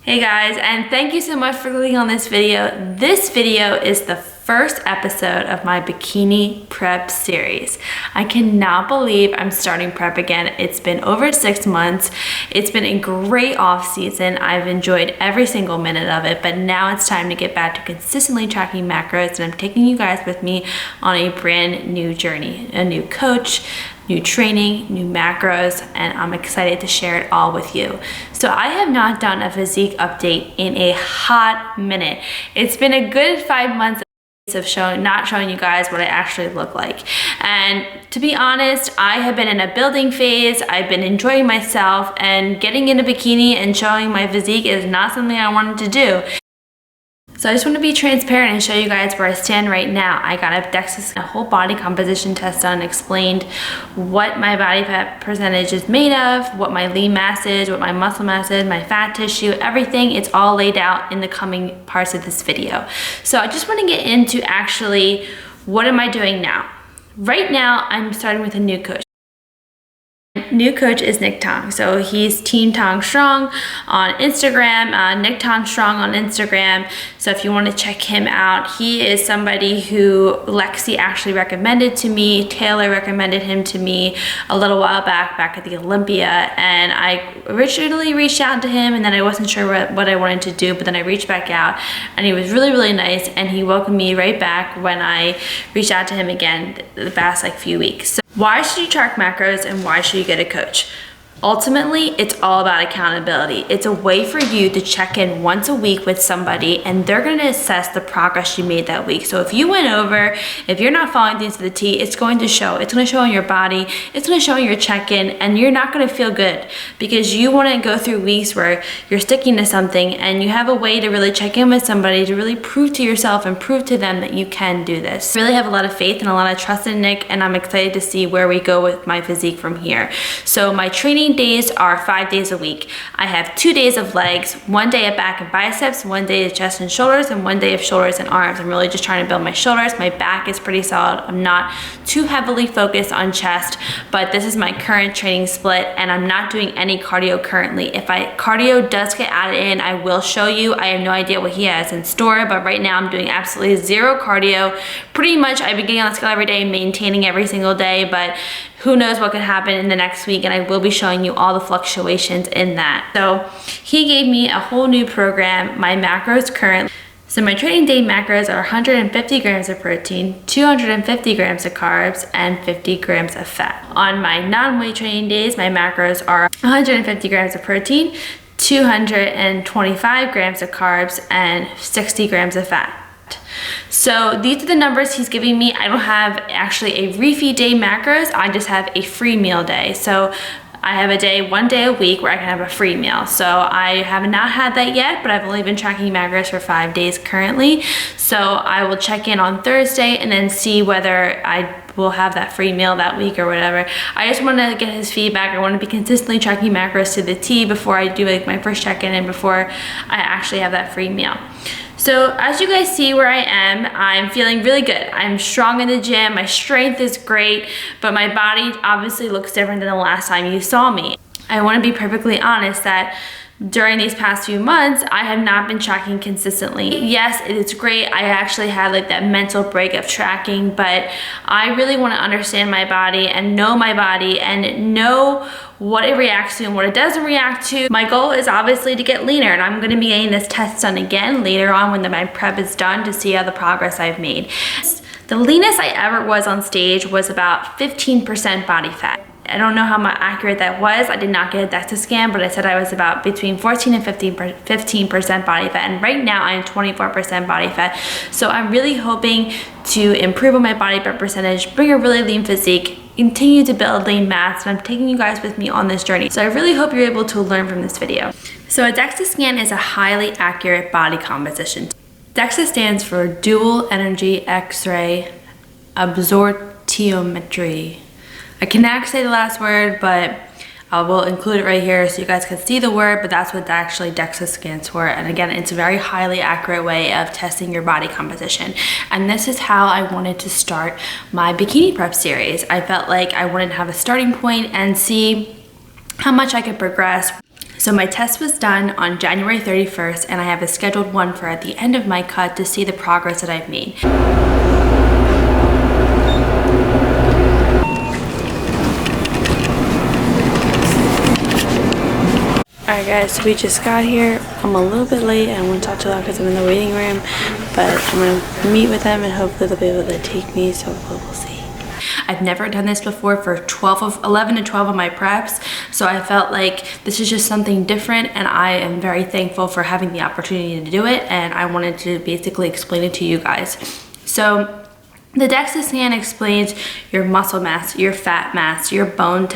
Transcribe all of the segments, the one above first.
Hey guys, and thank you so much for clicking on this video. This video is the first episode of my bikini prep series. I cannot believe I'm starting prep again. It's been over 6 months. It's been a great off season. I've enjoyed every single minute of it, but now it's time to get back to consistently tracking macros, and I'm taking you guys with me on a brand new journey, a new coach, new training, new macros, and I'm excited to share it all with you. So I have not done a physique update in a hot minute. It's been a good 5 months of not showing you guys what I actually look like. And to be honest, I have been in a building phase. I've been enjoying myself, and getting in a bikini and showing my physique is not something I wanted to do. So I just want to be transparent and show you guys where I stand right now. I got a DEXA, a whole body composition test done, explained what my body fat percentage is made of, what my lean mass is, what my muscle mass is, my fat tissue, everything. It's all laid out in the coming parts of this video. So I just want to get into actually what am I doing now. Right now, I'm starting with a new coach. New coach is Nick Tong. So he's Team Tong Strong on Instagram, Nick Tong Strong on Instagram. So if you want to check him out, he is somebody who Lexi actually recommended to me. Taylor recommended him to me a little while back at the Olympia. And I originally reached out to him, and then I wasn't sure what I wanted to do, but then I reached back out, and he was really, really nice. And he welcomed me right back when I reached out to him again the past few weeks. So why should you track macros, and why should you get a coach? Ultimately, it's all about accountability. It's a way for you to check in once a week with somebody, and they're going to assess the progress you made that week. So if you went over, if you're not following things to the T, it's going to show. It's going to show in your body. It's going to show in your check-in, and you're not going to feel good because you want to go through weeks where you're sticking to something, and you have a way to really check in with somebody to really prove to yourself and prove to them that you can do this. I really have a lot of faith and a lot of trust in Nick, and I'm excited to see where we go with my physique from here. So my training days are 5 days a week. I have 2 days of legs, 1 day of back and biceps, 1 day of chest and shoulders, and 1 day of shoulders and arms. I'm really just trying to build my shoulders. My back is pretty solid. I'm not too heavily focused on chest, but this is my current training split, and I'm not doing any cardio currently. If cardio does get added in, I will show you. I have no idea what he has in store, but right now I'm doing absolutely zero cardio. Pretty much I've been getting on the scale every day, maintaining every single day, but who knows what could happen in the next week, and I will be showing you all the fluctuations in that. So he gave me a whole new program, my macros currently. So my training day macros are 150 grams of protein, 250 grams of carbs, and 50 grams of fat. On my non-weight training days, my macros are 150 grams of protein, 225 grams of carbs, and 60 grams of fat. So these are the numbers he's giving me. I don't have actually a refeed day macros. I just have a free meal day. So I have 1 day a week where I can have a free meal. So I have not had that yet, but I've only been tracking macros for 5 days currently. So I will check in on Thursday and then see whether I will have that free meal that week or whatever. I just want to get his feedback. I want to be consistently tracking macros to the T before I do my first check-in and before I actually have that free meal. So as you guys see where I am, I'm feeling really good. I'm strong in the gym, my strength is great, but my body obviously looks different than the last time you saw me. I want to be perfectly honest that during these past few months, I have not been tracking consistently. Yes, it's great. I actually had that mental break of tracking, but I really want to understand my body and know my body and know what it reacts to and what it doesn't react to. My goal is obviously to get leaner, and I'm going to be getting this test done again later on when my prep is done to see how the progress I've made. The leanest I ever was on stage was about 15% body fat. I don't know how accurate that was. I did not get a DEXA scan, but I said I was about between 14 and 15% body fat, and right now I am 24% body fat. So I'm really hoping to improve on my body fat percentage, bring a really lean physique, continue to build lean mass, and I'm taking you guys with me on this journey. So I really hope you're able to learn from this video. So a DEXA scan is a highly accurate body composition. DEXA stands for Dual Energy X-ray Absorptiometry. I cannot say the last word, but I will include it right here so you guys can see the word, but that's what actually DEXA stands for. And again, it's a very highly accurate way of testing your body composition. And this is how I wanted to start my bikini prep series. I felt like I wanted to have a starting point and see how much I could progress. So my test was done on January 31st, and I have a scheduled one for at the end of my cut to see the progress that I've made. Alright guys, so we just got here. I'm a little bit late. I won't talk too loud because I'm in the waiting room, but I'm going to meet with them and hopefully they'll be able to take me, so we'll see. I've never done this before for 11 to 12 of my preps, so I felt like this is just something different, and I am very thankful for having the opportunity to do it, and I wanted to basically explain it to you guys. So the DEXA scan explains your muscle mass, your fat mass, your bone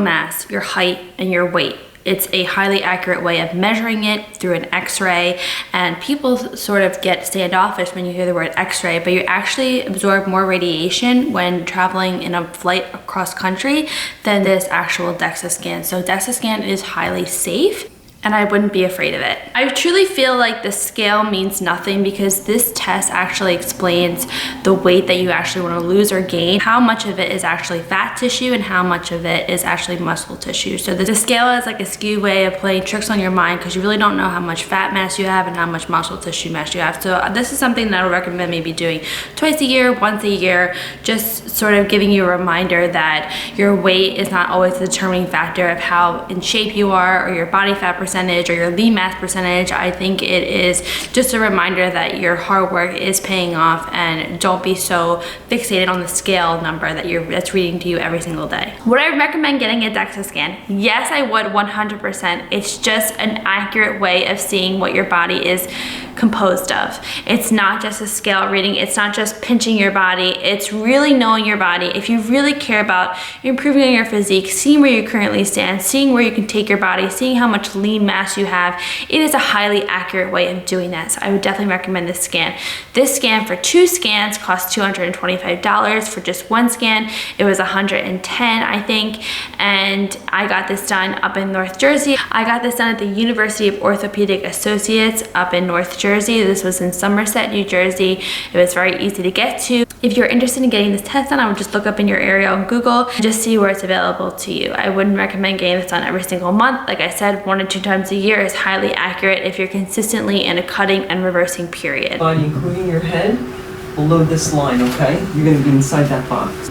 mass, your height, and your weight. It's a highly accurate way of measuring it through an x-ray, and people sort of get standoffish when you hear the word x-ray, but you actually absorb more radiation when traveling in a flight across country than this actual DEXA scan. So DEXA scan is highly safe, and I wouldn't be afraid of it. I truly feel like the scale means nothing because this test actually explains the weight that you actually want to lose or gain, how much of it is actually fat tissue and how much of it is actually muscle tissue. So the scale is like a skewed way of playing tricks on your mind because you really don't know how much fat mass you have and how much muscle tissue mass you have. So this is something that I would recommend maybe doing twice a year, once a year, just sort of giving you a reminder that your weight is not always the determining factor of how in shape you are or your body fat percentage or your lean mass percentage. I think it is just a reminder that your hard work is paying off, and don't be so fixated on the scale number that's reading to you every single day. Would I recommend getting a DEXA scan? Yes, I would 100%. It's just an accurate way of seeing what your body is composed of. It's not just a scale reading, it's not just pinching your body, it's really knowing your body. If you really care about improving on your physique, seeing where you currently stand, seeing where you can take your body, seeing how much lean mass you have, it is a highly accurate way of doing that. So I would definitely recommend this scan. This scan for 2 scans costs $225. For just 1 scan, it was $110, I think, and I got this done up in North Jersey. I got this done at the University of Orthopedic Associates up in North Jersey. This was in Somerset, New Jersey. It was very easy to get to. If you're interested in getting this test done, I would just look up in your area on Google and just see where it's available to you. I wouldn't recommend getting this done every single month. Like I said, 1 or 2 times a year is highly accurate if you're consistently in a cutting and reversing period. Body, including your head, below this line, okay? You're gonna be inside that box.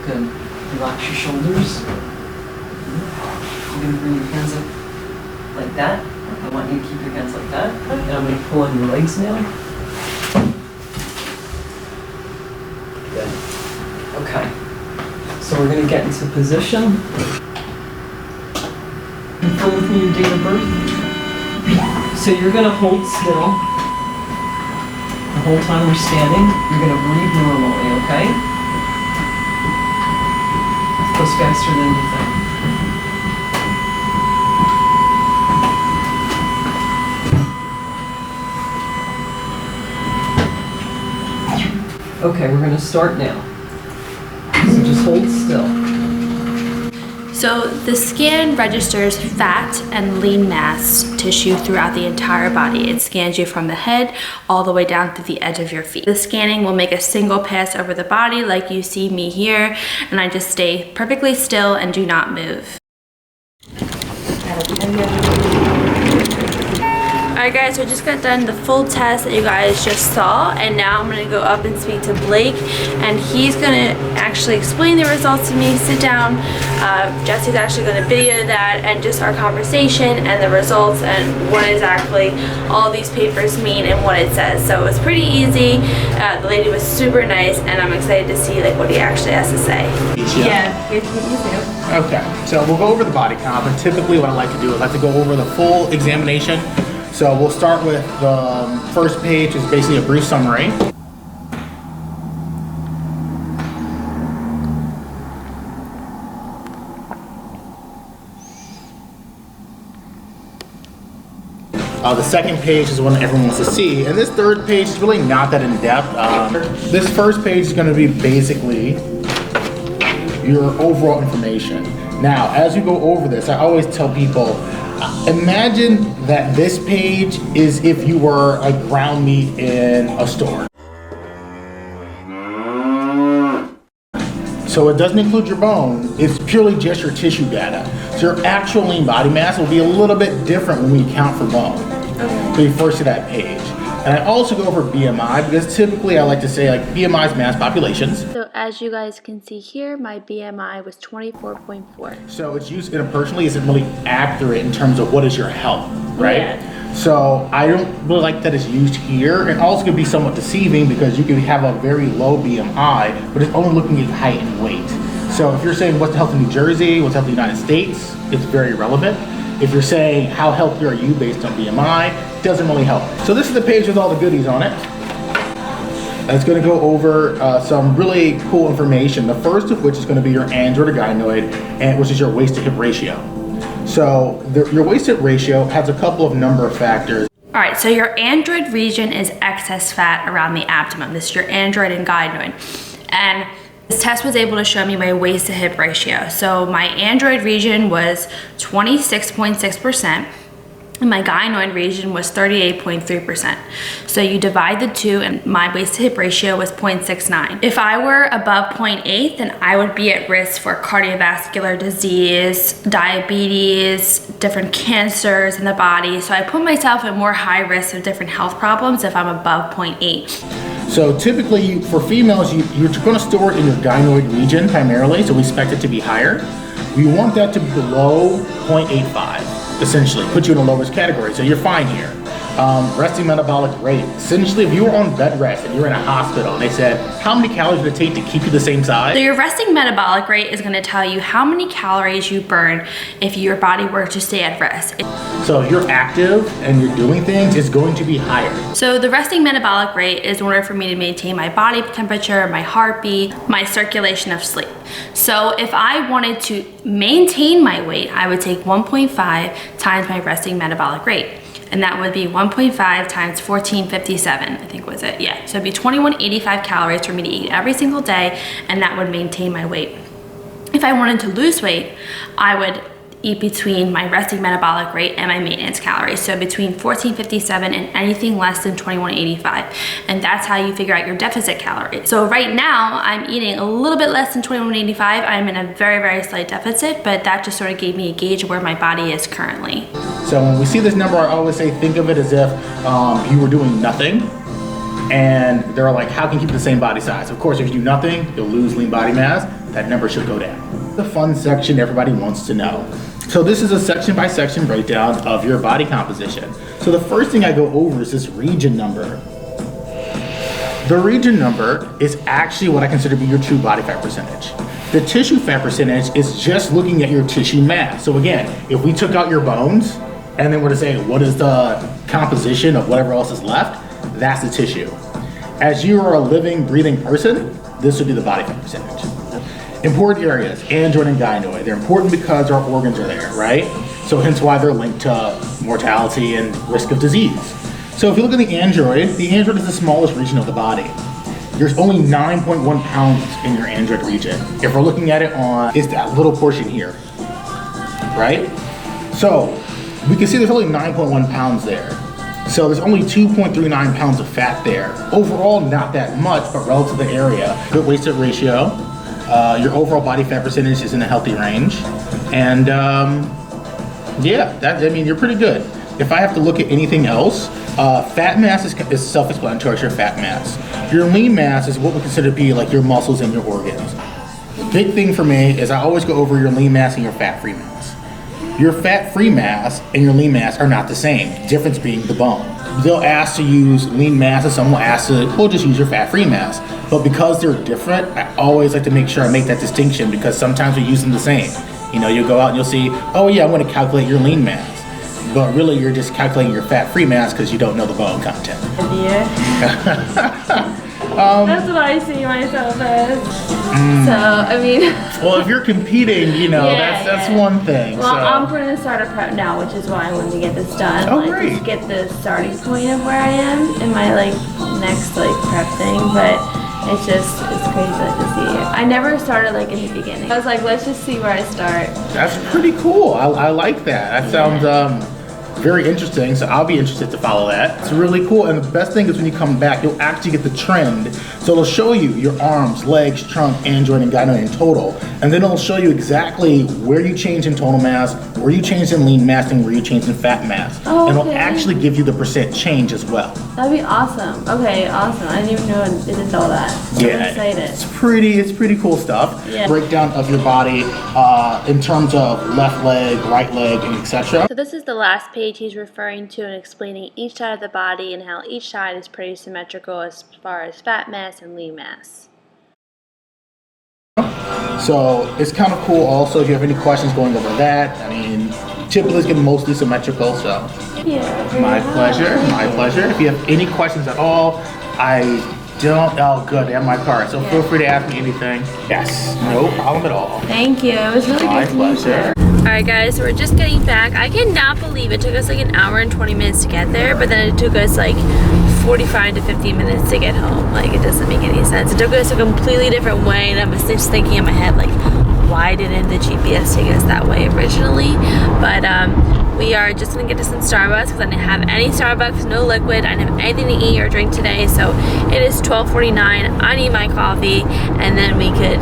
Good. Relax your shoulders. You're gonna bring your hands up like that. I want you to keep your hands like that. And I'm gonna pull on your legs now. Good. Okay. So we're gonna get into position. Confirm with me your date of birth. So you're gonna hold still. The whole time we're standing, you're gonna breathe normally, okay? It goes faster than you think. Okay, we're gonna start now. So just hold still. So the scan registers fat and lean mass tissue throughout the entire body. It scans you from the head all the way down to the edge of your feet. The scanning will make a single pass over the body like you see me here, and I just stay perfectly still and do not move. Alright guys, so I just got done the full test that you guys just saw, and now I'm going to go up and speak to Blake, and he's going to actually explain the results to me, sit down. Jesse's actually going to video that and just our conversation and the results and what exactly all these papers mean and what it says. So it was pretty easy. The lady was super nice, and I'm excited to see like what he actually has to say. Yeah, good to meet you too. Okay, so we'll go over the body comp, and typically what I like to do is I like to go over the full examination. So we'll start with the first page, is basically a brief summary. The second page is one that everyone wants to see, and this third page is really not that in-depth. This first page is going to be basically your overall information. Now, as you go over this, I always tell people, imagine that this page is if you were like ground meat in a store. So it doesn't include your bone, it's purely just your tissue data. So your actual lean body mass will be a little bit different when we count for bone. Okay. So you first to that page. And I also go over BMI because typically I like to say like BMI is mass populations. So as you guys can see here, my BMI was 24.4. So it's used interpersonally isn't really accurate in terms of what is your health, right? Yeah. So I don't really like that it's used here, and also can be somewhat deceiving because you can have a very low BMI, but it's only looking at height and weight. So if you're saying what's the health of New Jersey, what's the health of the United States, it's very relevant. If you're saying how healthy are you based on BMI, it doesn't really help. So this is the page with all the goodies on it. It's going to go over some really cool information. The first of which is going to be your android or gynoid, and which is your waist to hip ratio. So your waist to hip ratio has a couple of number of factors. All right, so your android region is excess fat around the abdomen. This is your android and gynoid. And this test was able to show me my waist to hip ratio. So my android region was 26.6%. and my gynoid region was 38.3%. So you divide the two and my waist to hip ratio was 0.69. If I were above 0.8, then I would be at risk for cardiovascular disease, diabetes, different cancers in the body. So I put myself at more high risk of different health problems if I'm above 0.8. So typically for females, you're going to store it in your gynoid region primarily, so we expect it to be higher. We want that to be below 0.85, essentially, put you in the low risk category, so you're fine here. Resting metabolic rate. Essentially, if you were on bed rest and you're in a hospital and they said, how many calories would it take to keep you the same size? So your resting metabolic rate is going to tell you how many calories you burn if your body were to stay at rest. So if you're active and you're doing things, it's going to be higher. So the resting metabolic rate is in order for me to maintain my body temperature, my heartbeat, my circulation of sleep. So if I wanted to maintain my weight, I would take 1.5 times my resting metabolic rate. And that would be 1.5 times 1457, I think was it? Yeah, so it'd be 2185 calories for me to eat every single day, and that would maintain my weight. If I wanted to lose weight, I would eat between my resting metabolic rate and my maintenance calories. So between 1457 and anything less than 2185. And that's how you figure out your deficit calories. So right now I'm eating a little bit less than 2185. I'm in a very, very slight deficit, but that just sort of gave me a gauge of where my body is currently. So when we see this number, I always say, think of it as if you were doing nothing. And they're like, how can you keep the same body size? Of course, if you do nothing, you'll lose lean body mass. That number should go down. The fun section everybody wants to know. So this is a section by section breakdown of your body composition. So the first thing I go over is this region number. The region number is actually what I consider to be your true body fat percentage. The tissue fat percentage is just looking at your tissue mass. So again, if we took out your bones and then we're to say, what is the composition of whatever else is left? That's the tissue. As you are a living, breathing person, this would be the body fat percentage. Important areas, android and gynoid. They're important because our organs are there, right? So hence why they're linked to mortality and risk of disease. So if you look at the android is the smallest region of the body. There's only 9.1 pounds in your android region. If we're looking at it on, it's that little portion here, right? So we can see there's only 9.1 pounds there. So there's only 2.39 pounds of fat there. Overall, not that much, but relative to the area. Good waist to ratio. Your overall body fat percentage is in a healthy range. And yeah, you're pretty good. If I have to look at anything else, fat mass is self-explanatory, your fat mass. Your lean mass is what we consider to be like your muscles and your organs. The big thing for me is I always go over your lean mass and your fat-free mass. Your fat-free mass and your lean mass are not the same, difference being the bone. They'll ask to use lean mass and some will ask to, well, just use your fat-free mass. But because they're different, I always like to make sure I make that distinction because sometimes we use them the same. You know, you'll go out and you'll see, oh yeah, I want to calculate your lean mass. But really you're just calculating your fat-free mass because you don't know the bone content. That's what I see myself as. So, I mean... Well, if you're competing, you know, that's one thing. Well, so. I'm going to start a prep now, which is why I wanted to get this done. Oh, like, great. just get the starting point of where I am in my, like, next, like, prep thing. But it's crazy to see. I never started, like, in the beginning. I was like, let's just see where I start. That's pretty cool. I like that. That sounds, very interesting, so I'll be interested to follow that. It's really cool, and the best thing is when you come back, you'll actually get the trend. So it'll show you your arms, legs, trunk, and joint and gyno in total, and then it'll show you exactly where you change in total mass, where you change in lean mass, and where you change in fat mass. Oh, and okay. it'll actually give you the percent change as well. That'd be awesome. Okay, awesome. I didn't even know it did all that. Yeah, I'm excited. it's pretty cool stuff. Yeah. Breakdown of your body in terms of left leg, right leg, and etc. So this is the last page he's referring to and explaining each side of the body and how each side is pretty symmetrical as far as fat mass and lean mass. So it's kind of cool also if you have any questions going over that. I mean, typically it's getting mostly symmetrical, so Yeah. my pleasure, my pleasure. If you have any questions at all, oh good, they have my card, so feel free to ask me anything. Yes, no problem at all. Thank you. It was really My good to meet pleasure. you. Alright guys, so we're just getting back. I cannot believe it took us like an hour and 20 minutes to get there, but then it took us like 45 to 50 minutes to get home. Like, it doesn't make any sense. It took us a completely different way, and I was just thinking in my head, like, why didn't the GPS take us that way originally? But we are just gonna get to some Starbucks because I didn't have any Starbucks, no liquid. I didn't have anything to eat or drink today, so it is 12:49. I need my coffee, and then we could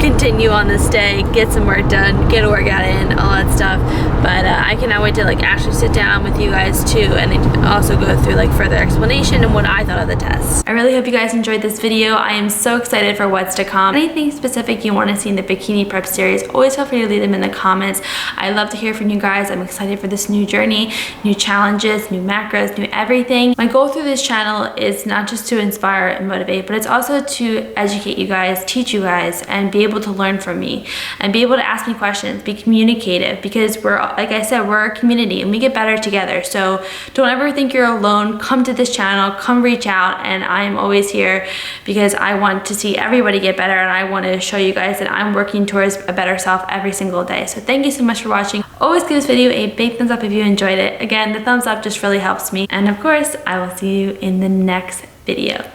continue on this day, get some work done, get a workout in, all that stuff. But I cannot wait to like actually sit down with you guys too, and then also go through like further explanation and what I thought of the test. I really hope you guys enjoyed this video. I am so excited for what's to come. Anything specific you want to see in the Bikini Prep series, always feel free to leave them in the comments. I love to hear from you guys. I'm excited for this new journey, new challenges, new macros, new everything. My goal through this channel is not just to inspire and motivate, but it's also to educate you guys, teach you guys, and be able to learn from me and be able to ask me questions, be communicative, because we're, like I said, we're a community and we get better together. So don't ever think you're alone. Come to this channel, come reach out, and I'm always here because I want to see everybody get better, and I want to show you guys that I'm working towards a better self every single day. So thank you so much for watching. Always give this video a big thumbs up if you enjoyed it. Again, the thumbs up just really helps me. And of course, I will see you in the next video.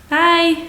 Bye.